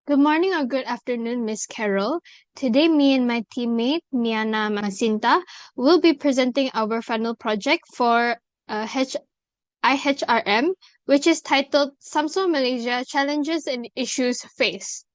Good morning or good afternoon, Miss Carol. Today, me and my teammate, Miana Masinta, will be presenting our final project for IHRM, which is titled Samsung Malaysia Challenges and Issues Faced.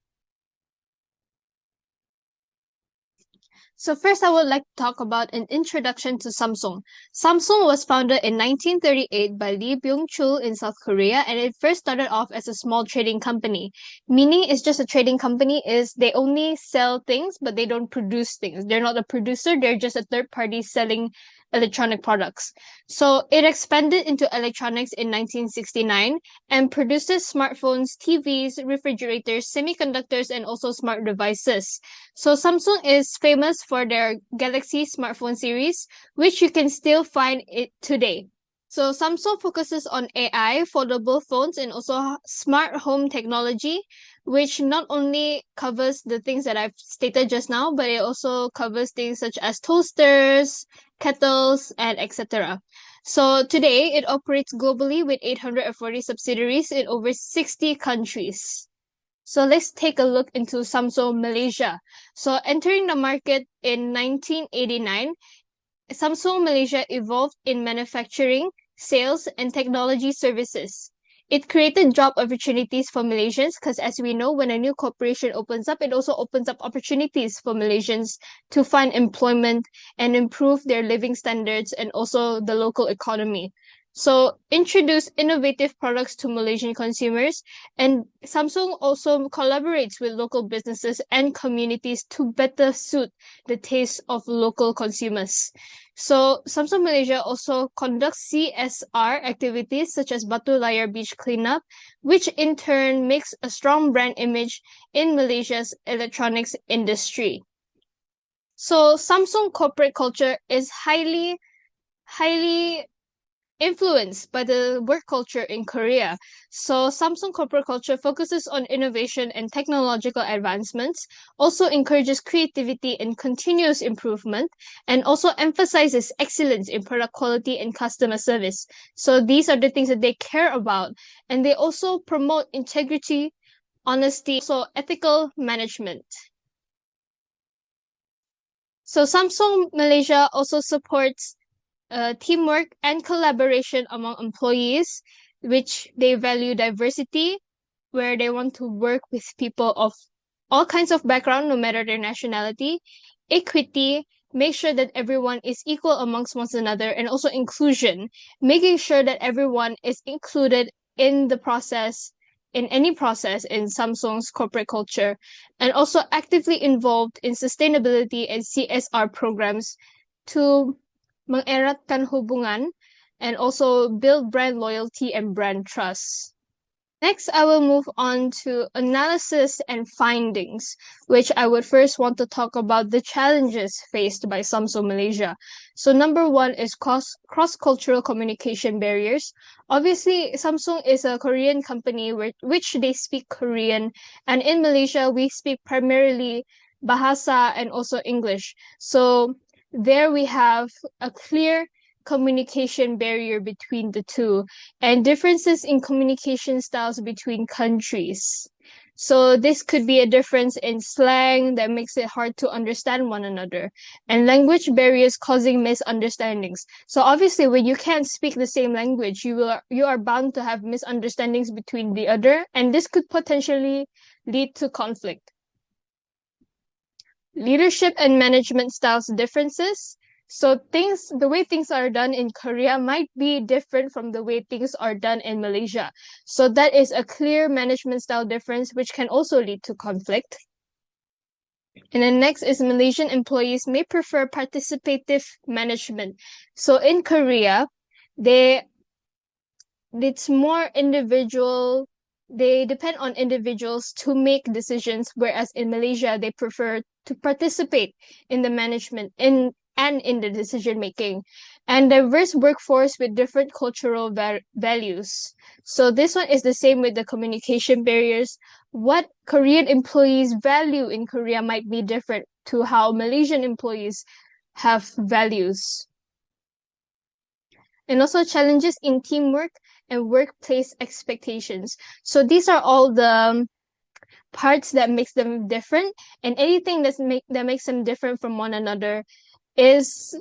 So first, I would like to talk about an introduction to Samsung. Samsung was founded in 1938 by Lee Byung-chul in South Korea, and it first started off as a small trading company. Meaning it's just a trading company is they only sell things, but they don't produce things. They're not a producer, they're just a third party selling electronic products. So it expanded into electronics in 1969 and produces smartphones, TVs, refrigerators, semiconductors, and also smart devices. So Samsung is famous for their Galaxy smartphone series, which you can still find it today. So Samsung focuses on AI, foldable phones, and also smart home technology, which not only covers the things that I've stated just now, but it also covers things such as toasters, kettles, and etc. So today it operates globally with 840 subsidiaries in over 60 countries. So let's take a look into Samsung Malaysia. So entering the market in 1989, Samsung Malaysia evolved in manufacturing, sales, and technology services. It created job opportunities for Malaysians because, as we know, when a new corporation opens up, it also opens up opportunities for Malaysians to find employment and improve their living standards and also the local economy. So, introduce innovative products to Malaysian consumers, and Samsung also collaborates with local businesses and communities to better suit the taste of local consumers. So Samsung Malaysia also conducts CSR activities such as Batu Layar Beach Cleanup, which in turn makes a strong brand image in Malaysia's electronics industry. So Samsung corporate culture is highly influenced by the work culture in Korea. So Samsung corporate culture focuses on innovation and technological advancements, also encourages creativity and continuous improvement, and also emphasizes excellence in product quality and customer service. So these are the things that they care about. And they also promote integrity, honesty, so ethical management. So Samsung Malaysia also supports teamwork and collaboration among employees, which they value diversity, where they want to work with people of all kinds of background, no matter their nationality, equity, make sure that everyone is equal amongst one another, and also inclusion, making sure that everyone is included in the process, in any process in Samsung's corporate culture, and also actively involved in sustainability and CSR programs to mengeratkan hubungan and also build brand loyalty and brand trust. Next, I will move on to analysis and findings, which I would first want to talk about the challenges faced by Samsung Malaysia. So number one is cross-cultural communication barriers. Obviously, Samsung is a Korean company which they speak Korean, and in Malaysia, we speak primarily Bahasa and also English. So there we have a clear communication barrier between the two and differences in communication styles between countries. So this could be a difference in slang that makes it hard to understand one another, and language barriers causing misunderstandings. So obviously when you can't speak the same language, you are bound to have misunderstandings between the other, and this could potentially lead to conflict. Leadership and management styles differences. So the way things are done in Korea might be different from the way things are done in Malaysia. So that is a clear management style difference, which can also lead to conflict. And then next is Malaysian employees may prefer participative management. So in Korea, it's more individual. They depend on individuals to make decisions, whereas in Malaysia, they prefer to participate in the management and in the decision making. And diverse workforce with different cultural values. So this one is the same with the communication barriers. What Korean employees value in Korea might be different to how Malaysian employees have values. And also challenges in teamwork and workplace expectations. So these are all the parts that makes them different, and anything that makes them different from one another is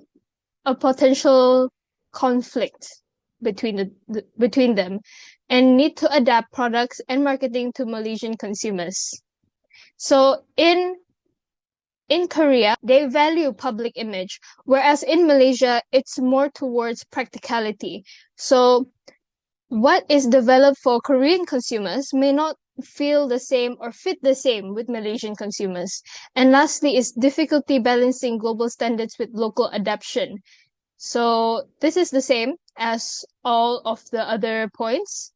a potential conflict between them, and need to adapt products and marketing to Malaysian consumers. So in Korea, they value public image, whereas in Malaysia, it's more towards practicality. So what is developed for Korean consumers may not feel the same or fit the same with Malaysian consumers. And lastly is difficulty balancing global standards with local adaptation. So this is the same as all of the other points.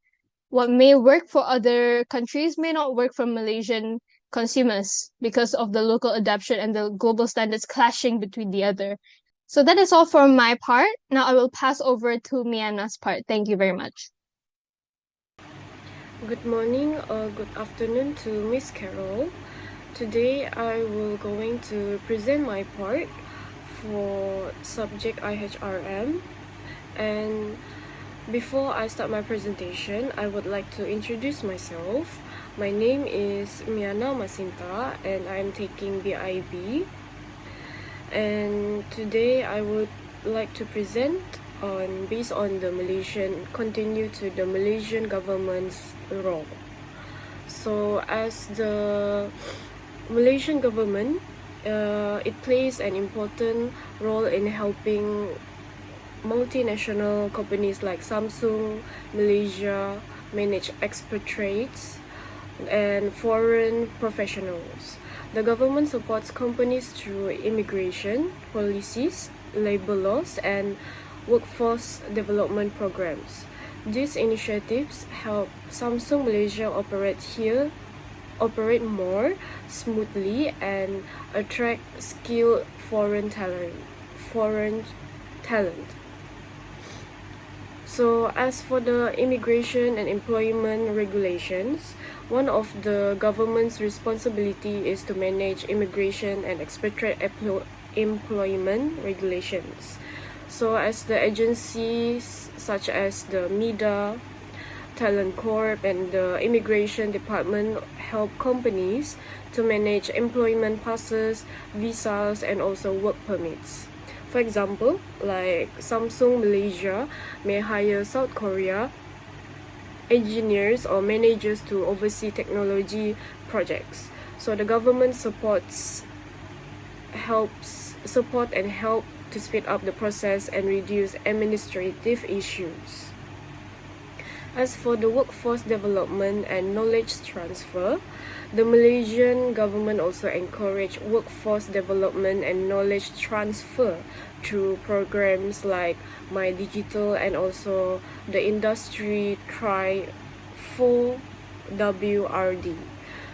What may work for other countries may not work for Malaysian consumers because of the local adaptation and the global standards clashing between the other. So that is all for my part. Now I will pass over to Miana's part. Thank you very much. Good morning or good afternoon to Miss Carol. Today I will going to present my part for subject IHRM, and before I start my presentation, I would like to introduce myself. My name is Miana Masinta and I am taking BIB, and today I would like to present based on the continue to the Malaysian government's role. So as the Malaysian government, it plays an important role in helping multinational companies like Samsung, Malaysia manage expatriates and foreign professionals. The government supports companies through immigration policies, labor laws, and workforce development programs. These initiatives help Samsung Malaysia operate more smoothly and attract skilled foreign talent. So as for the immigration and employment regulations, one of the government's responsibility is to manage immigration and expatriate employment regulations. So as the agencies such as the MIDA, Talent Corp, and the Immigration Department help companies to manage employment passes, visas, and also work permits. For example, like Samsung Malaysia may hire South Korea engineers or managers to oversee technology projects. So the government support and help to speed up the process and reduce administrative issues. As for the workforce development and knowledge transfer, the Malaysian government also encourage workforce development and knowledge transfer through programs like My Digital and also the Industry Try 4WRD.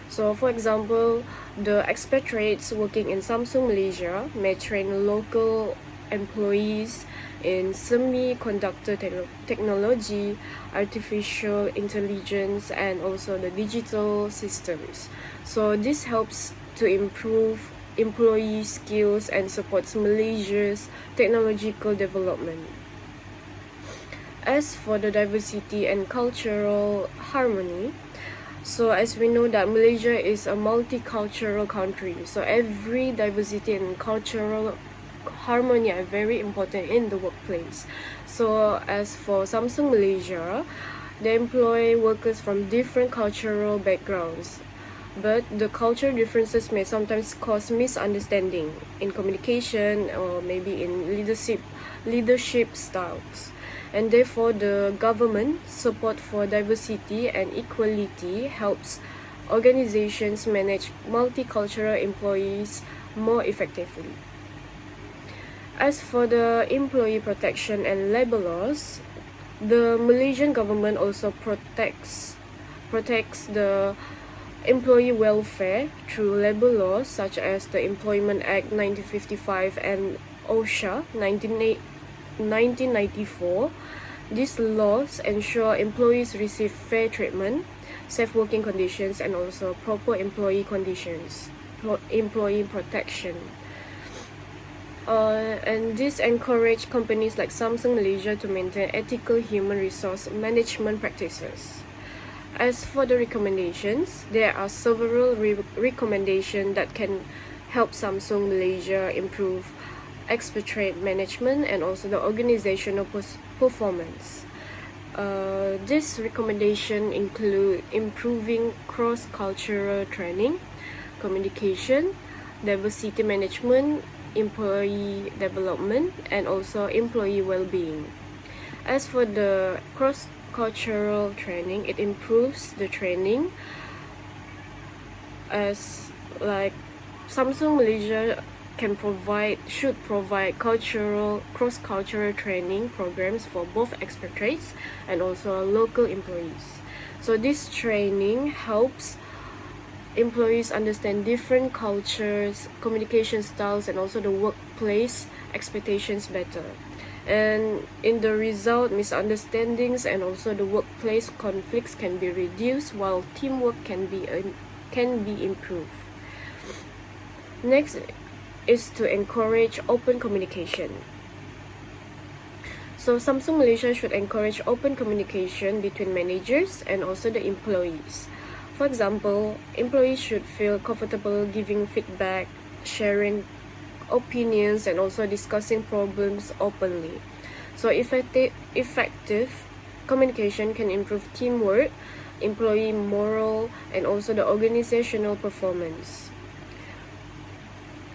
So for example, the expatriates working in Samsung Malaysia may train local employees in semiconductor technology, artificial intelligence, and also the digital systems. So this helps to improve employee skills and supports Malaysia's technological development. As for the diversity and cultural harmony, so as we know that Malaysia is a multicultural country, so every diversity and cultural harmony are very important in the workplace. So as for Samsung Malaysia, they employ workers from different cultural backgrounds, but the cultural differences may sometimes cause misunderstanding in communication or maybe in leadership styles. And therefore the government support for diversity and equality helps organizations manage multicultural employees more effectively. As for the employee protection and labor laws, the Malaysian government also protects the employee welfare through labor laws such as the Employment Act 1955 and OSHA 1994. These laws ensure employees receive fair treatment, safe working conditions, and also proper employee protection. And this encourage companies like Samsung Malaysia to maintain ethical human resource management practices. As for the recommendations, there are several recommendations that can help Samsung Malaysia improve expatriate management and also the organizational performance. This recommendation include improving cross-cultural training, communication, diversity management, employee development, and also employee well-being. As for the cross-cultural training, it improves the training as like Samsung Malaysia should provide cross-cultural training programs for both expatriates and also local employees. So this training helps employees understand different cultures, communication styles, and also the workplace expectations better. And in the result, misunderstandings and also the workplace conflicts can be reduced, while teamwork can be improved. Next is to encourage open communication. So Samsung Malaysia should encourage open communication between managers and also the employees. For example, employees should feel comfortable giving feedback, sharing opinions, and also discussing problems openly. So effective communication can improve teamwork, employee morale, and also the organizational performance.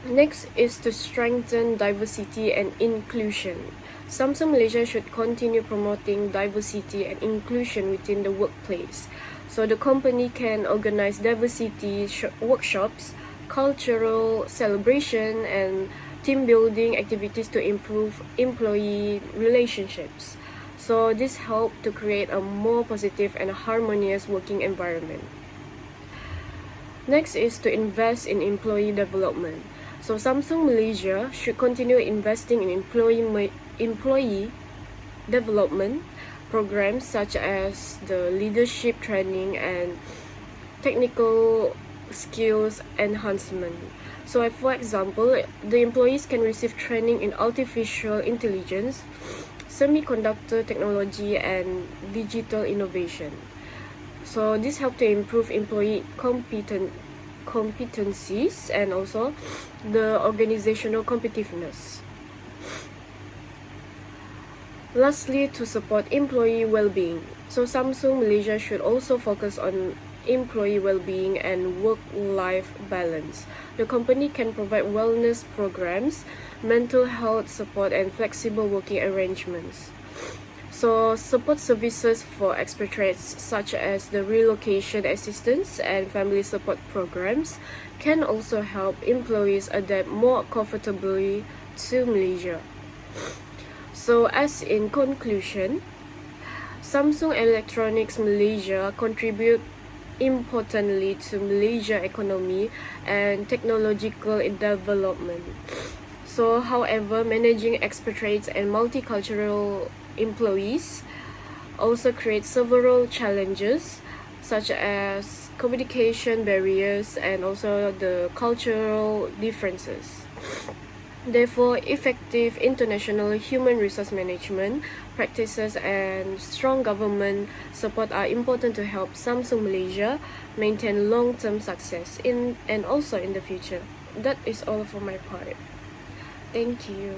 Next is to strengthen diversity and inclusion. Samsung Malaysia should continue promoting diversity and inclusion within the workplace. So the company can organize diversity workshops, cultural celebration, and team building activities to improve employee relationships. So this helps to create a more positive and harmonious working environment. Next is to invest in employee development. So Samsung Malaysia should continue investing in employee development programs such as the leadership training and technical skills enhancement. So for example, the employees can receive training in artificial intelligence, semiconductor technology, and digital innovation. So this helps to improve employee competencies and also the organizational competitiveness. Lastly, to support employee well-being. So Samsung Malaysia should also focus on employee well-being and work-life balance. The company can provide wellness programs, mental health support, and flexible working arrangements. So support services for expatriates such as the relocation assistance and family support programs can also help employees adapt more comfortably to Malaysia. So as in conclusion, Samsung Electronics Malaysia contribute importantly to Malaysia economy and technological development. So however, managing expatriates and multicultural employees also creates several challenges such as communication barriers and also the cultural differences. Therefore, effective international human resource management practices and strong government support are important to help Samsung Malaysia maintain long-term success and also in the future. That is all for my part. Thank you.